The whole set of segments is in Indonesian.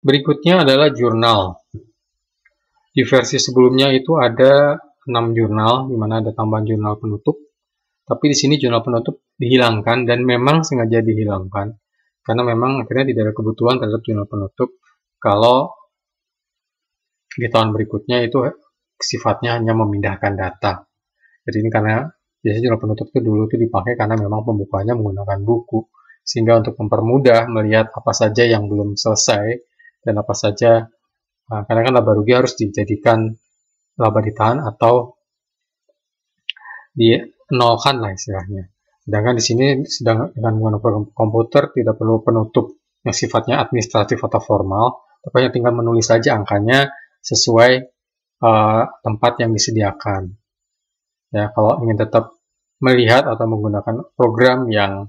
Berikutnya adalah jurnal. Di versi sebelumnya itu ada 6 jurnal, di mana ada tambahan jurnal penutup. Tapi di sini jurnal penutup dihilangkan dan memang sengaja dihilangkan karena memang akhirnya tidak ada kebutuhan terhadap jurnal penutup kalau di tahun berikutnya itu sifatnya hanya memindahkan data. Jadi ini karena biasanya jurnal penutup itu dulu itu dipakai karena memang pembukaannya menggunakan buku, sehingga untuk mempermudah melihat apa saja yang belum selesai dan apa saja, karena kan laba rugi harus dijadikan laba ditahan atau dinolkan lah istilahnya. Sedangkan di sini sedang dengan menggunakan program komputer tidak perlu penutup yang sifatnya administratif atau formal, tapi hanya tinggal menulis saja angkanya sesuai tempat yang disediakan. Ya, kalau ingin tetap melihat atau menggunakan program yang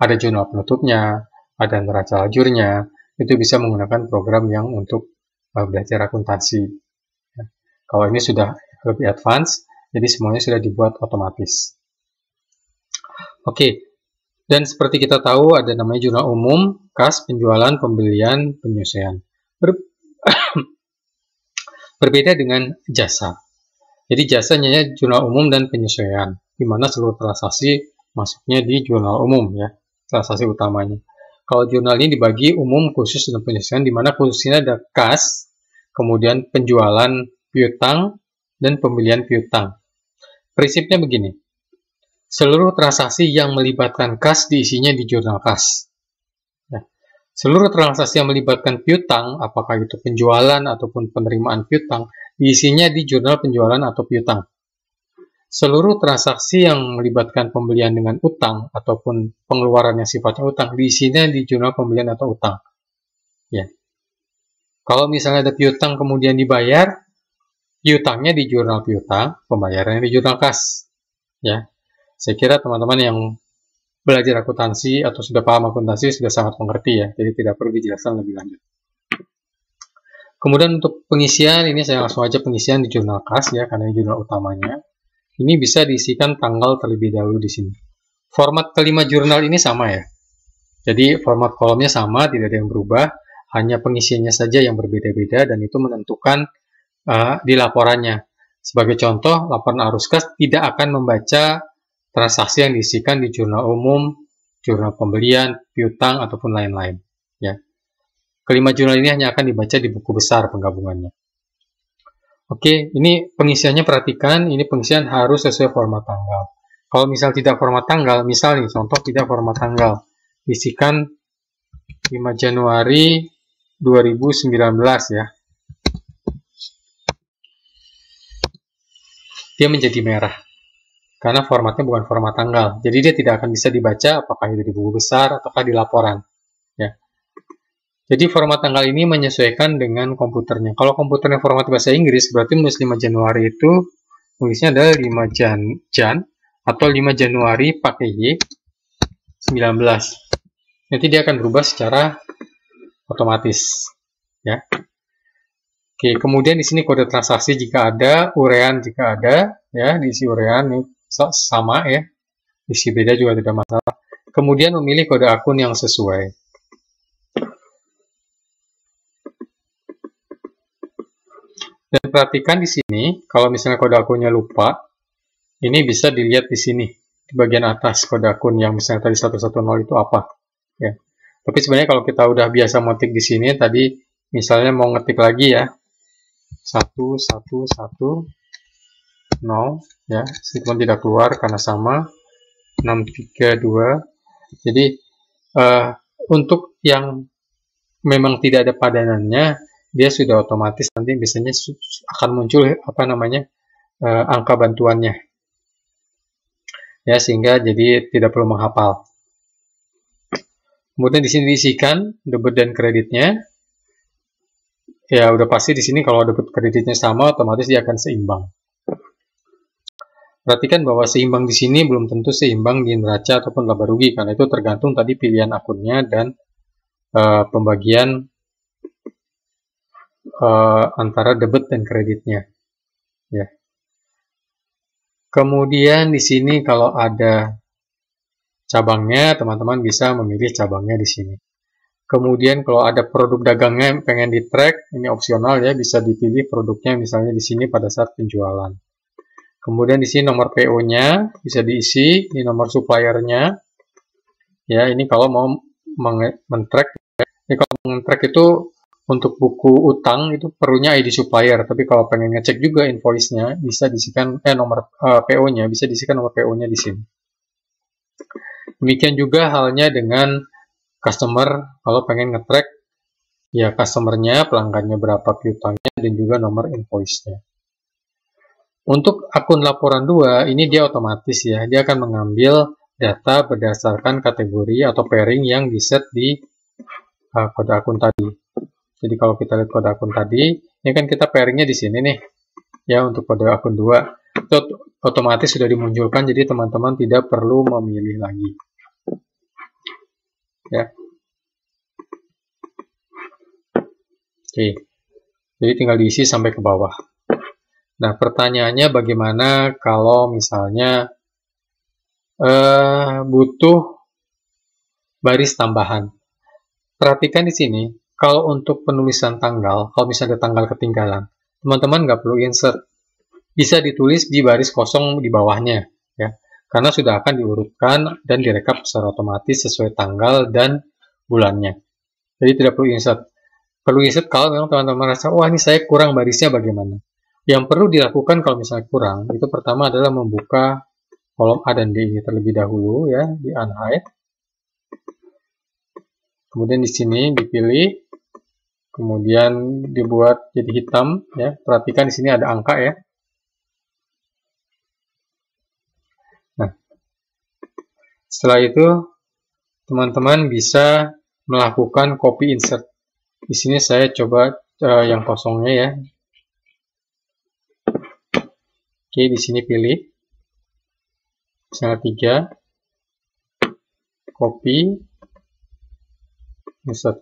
ada jurnal penutupnya, ada neraca lajurnya, itu bisa menggunakan program yang untuk belajar akuntansi. Ya. Kalau ini sudah lebih advance, jadi semuanya sudah dibuat otomatis. Oke, dan seperti kita tahu ada namanya jurnal umum, kas, penjualan, pembelian, penyelesaian. Berbeda dengan jasa. Jadi jasanya jurnal umum dan penyesuaian, di mana seluruh transaksi masuknya di jurnal umum ya, transaksi utamanya. Kalau jurnal ini dibagi umum, khusus, dan penyesuaian, di mana khususnya ada kas, kemudian penjualan piutang, dan pembelian piutang. Prinsipnya begini, seluruh transaksi yang melibatkan kas diisinya di jurnal kas. Ya. Seluruh transaksi yang melibatkan piutang, apakah itu penjualan ataupun penerimaan piutang, diisinya di jurnal penjualan atau piutang. Seluruh transaksi yang melibatkan pembelian dengan utang ataupun pengeluaran yang sifatnya utang, diisinya di jurnal pembelian atau utang. Ya. Kalau misalnya ada piutang kemudian dibayar, piutangnya di jurnal piutang, pembayarannya di jurnal kas. Ya. Saya kira teman-teman yang belajar akuntansi atau sudah paham akuntansi sudah sangat mengerti ya, jadi tidak perlu dijelaskan lebih lanjut. Kemudian untuk pengisian, ini saya langsung aja pengisian di jurnal kas ya, karena ini jurnal utamanya. Ini bisa diisikan tanggal terlebih dahulu di sini. Format kelima jurnal ini sama ya. Jadi format kolomnya sama, tidak ada yang berubah, hanya pengisiannya saja yang berbeda-beda dan itu menentukan di laporannya. Sebagai contoh, laporan arus kas tidak akan membaca transaksi yang diisikan di jurnal umum, jurnal pembelian, piutang, ataupun lain-lain. Ya. Kelima jurnal ini hanya akan dibaca di buku besar penggabungannya. Oke, ini pengisiannya perhatikan, ini pengisian harus sesuai format tanggal. Kalau misal tidak format tanggal, misal nih, contoh tidak format tanggal, isikan 5 Januari 2019 ya. Dia menjadi merah. Karena formatnya bukan format tanggal. Jadi dia tidak akan bisa dibaca apakah itu di buku besar ataukah di laporan. Ya. Jadi format tanggal ini menyesuaikan dengan komputernya. Kalau komputernya format bahasa Inggris, berarti menulis 5 Januari itu tulisnya adalah 5 Jan atau 5 Januari pakai Y 19. Nanti dia akan berubah secara otomatis. Ya. Oke, kemudian di sini kode transaksi jika ada, urean jika ada, ya, diisi urean ini sama ya. Isi beda juga tidak masalah. Kemudian memilih kode akun yang sesuai. Dan perhatikan di sini, kalau misalnya kode akunnya lupa, ini bisa dilihat di sini, di bagian atas kode akun yang misalnya tadi 110 itu apa. Ya. Tapi sebenarnya kalau kita udah biasa ngetik di sini, tadi misalnya mau ngetik lagi ya, 111 0 ya, meskipun tidak keluar karena sama 632. Jadi untuk yang memang tidak ada padanannya, dia sudah otomatis nanti biasanya akan muncul angka bantuannya ya, sehingga jadi tidak perlu menghafal. Kemudian di sini diisikan debit dan kreditnya. Ya udah pasti di sini kalau debit kreditnya sama, otomatis dia akan seimbang. Perhatikan bahwa seimbang di sini belum tentu seimbang di neraca ataupun laba rugi, karena itu tergantung tadi pilihan akunnya dan pembagian antara debit dan kreditnya. Ya. Kemudian di sini kalau ada cabangnya, teman-teman bisa memilih cabangnya di sini. Kemudian kalau ada produk dagangnya yang pengen di track, ini opsional ya, bisa dipilih produknya misalnya di sini pada saat penjualan. Kemudian di sini nomor PO-nya bisa diisi, ini nomor suppliernya. Ya, ini kalau mau men-track. Ini kalau men-track itu untuk buku utang itu perlunya ID supplier, tapi kalau pengen ngecek juga invoice-nya bisa diisikan nomor PO-nya, bisa diisikan nomor PO-nya di sini. Demikian juga halnya dengan customer, kalau pengen nge-track ya customer-nya, pelanggannya berapa piutangnya, dan juga nomor invoice-nya. Untuk akun laporan 2, ini dia otomatis ya, dia akan mengambil data berdasarkan kategori atau pairing yang diset di kode akun tadi. Jadi kalau kita lihat kode akun tadi, ini kan kita pairingnya di sini nih, ya untuk kode akun 2. Itu otomatis sudah dimunculkan, jadi teman-teman tidak perlu memilih lagi. Ya. Oke, jadi tinggal diisi sampai ke bawah. Nah, pertanyaannya bagaimana kalau misalnya butuh baris tambahan. Perhatikan di sini, kalau untuk penulisan tanggal, kalau misalnya ada tanggal ketinggalan, teman-teman nggak perlu insert. Bisa ditulis di baris kosong di bawahnya, ya, karena sudah akan diurutkan dan direkap secara otomatis sesuai tanggal dan bulannya. Jadi tidak perlu insert. Perlu insert kalau memang teman-teman merasa, wah ini saya kurang barisnya bagaimana. Yang perlu dilakukan kalau misalnya kurang, itu pertama adalah membuka kolom A dan D ini terlebih dahulu ya, di unhide. Kemudian di sini dipilih, kemudian dibuat jadi hitam ya. Perhatikan di sini ada angka ya. Nah, setelah itu teman-teman bisa melakukan copy insert. Di sini saya coba yang kosongnya ya. Oke, di sini pilih misalnya 3, copy, insert.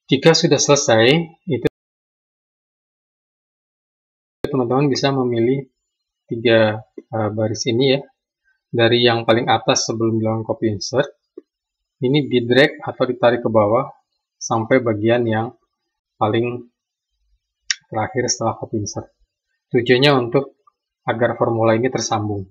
Jika sudah selesai, itu teman-teman bisa memilih 3 baris ini ya. Dari yang paling atas sebelum dilakukan copy insert, ini di drag atau ditarik ke bawah sampai bagian yang paling terakhir setelah copy insert. Tujuannya untuk agar formula ini tersambung.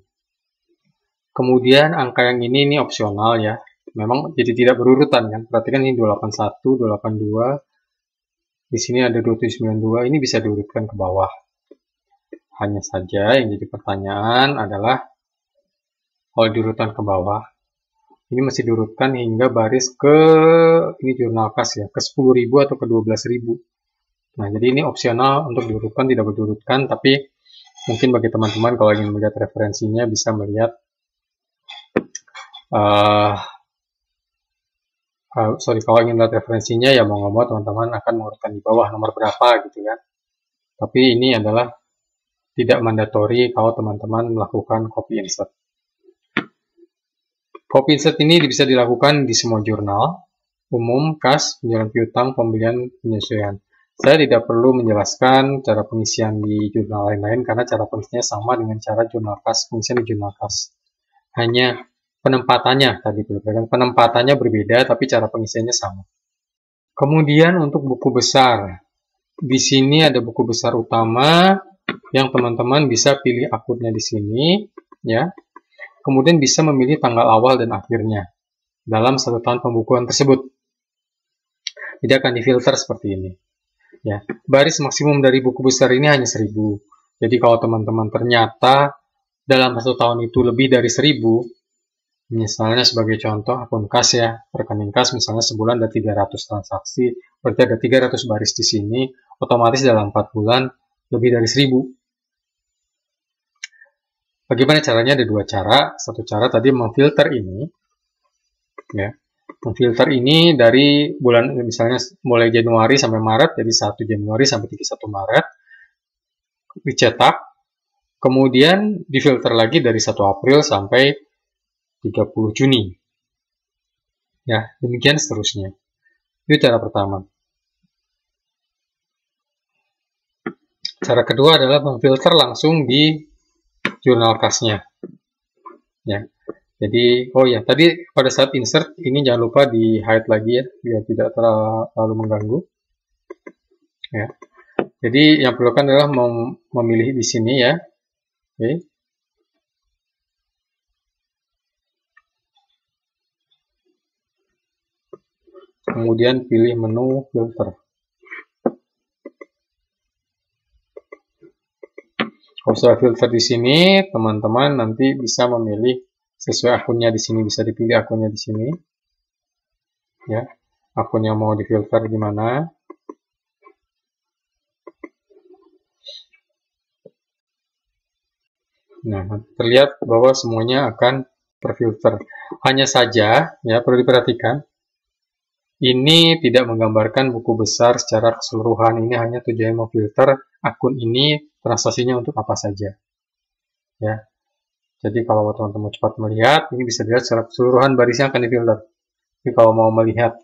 Kemudian angka yang ini opsional ya. Memang jadi tidak berurutan kan. Perhatikan ini 281, 282. Di sini ada 2792. Ini bisa diurutkan ke bawah. Hanya saja yang jadi pertanyaan adalah kalau diurutkan ke bawah, ini masih diurutkan hingga baris ke ini jurnal kas ya, ke 10.000 atau ke 12.000. Nah, jadi ini opsional untuk diurutkan, tidak diurutkan, tapi mungkin bagi teman-teman kalau ingin melihat referensinya bisa melihat kalau ingin melihat referensinya ya mau nggak mau teman-teman akan mengurutkan di bawah nomor berapa gitu ya. Tapi ini adalah tidak mandatori kalau teman-teman melakukan copy insert. Copy insert ini bisa dilakukan di semua jurnal, umum, kas, penjualan piutang, pembelian, penyesuaian. Saya tidak perlu menjelaskan cara pengisian di jurnal lain-lain karena cara pengisiannya sama dengan cara jurnal kas, pengisian di jurnal kas. Hanya penempatannya tadi penempatannya berbeda tapi cara pengisiannya sama. Kemudian untuk buku besar, di sini ada buku besar utama yang teman-teman bisa pilih akunnya di sini, ya. Kemudian bisa memilih tanggal awal dan akhirnya dalam 1 tahun pembukuan tersebut. Jadi akan difilter seperti ini. Ya, baris maksimum dari buku besar ini hanya 1000. Jadi kalau teman-teman ternyata dalam 1 tahun itu lebih dari 1000, misalnya sebagai contoh akun kas ya, rekening kas misalnya sebulan ada 300 transaksi, berarti ada 300 baris di sini, otomatis dalam 4 bulan lebih dari 1000. Bagaimana caranya? Ada 2 cara. Satu cara tadi memfilter ini, ya. Memfilter ini dari bulan misalnya mulai Januari sampai Maret, jadi 1 Januari sampai 31 Maret dicetak, kemudian difilter lagi dari 1 April sampai 30 Juni. Ya, demikian seterusnya. Itu cara pertama. Cara kedua adalah memfilter langsung di jurnal kasnya. Ya. Jadi, oh ya, tadi pada saat insert ini jangan lupa di hide lagi ya, biar tidak terlalu mengganggu. Ya. Jadi yang perlu kan adalah memilih di sini ya. Oke. Kemudian pilih menu filter. Kalau sudah filter di sini, teman-teman nanti bisa memilih sesuai akunnya di sini, bisa dipilih akunnya di sini. Ya, akunnya mau difilter gimana? Nah, terlihat bahwa semuanya akan terfilter. Hanya saja, ya perlu diperhatikan, ini tidak menggambarkan buku besar secara keseluruhan. Ini hanya tujuannya memfilter akun ini transaksinya untuk apa saja. Ya, jadi kalau teman-teman cepat melihat, ini bisa dilihat secara keseluruhan barisnya akan difilter. Tapi kalau mau melihat,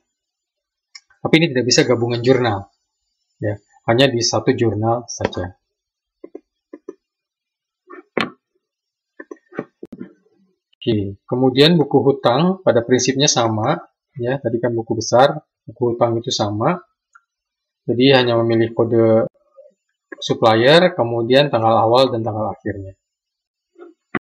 tapi ini tidak bisa gabungan jurnal, ya, hanya di satu jurnal saja. Oke, kemudian buku hutang pada prinsipnya sama, ya, tadi kan buku besar, buku hutang itu sama. Jadi hanya memilih kode supplier, kemudian tanggal awal dan tanggal akhirnya.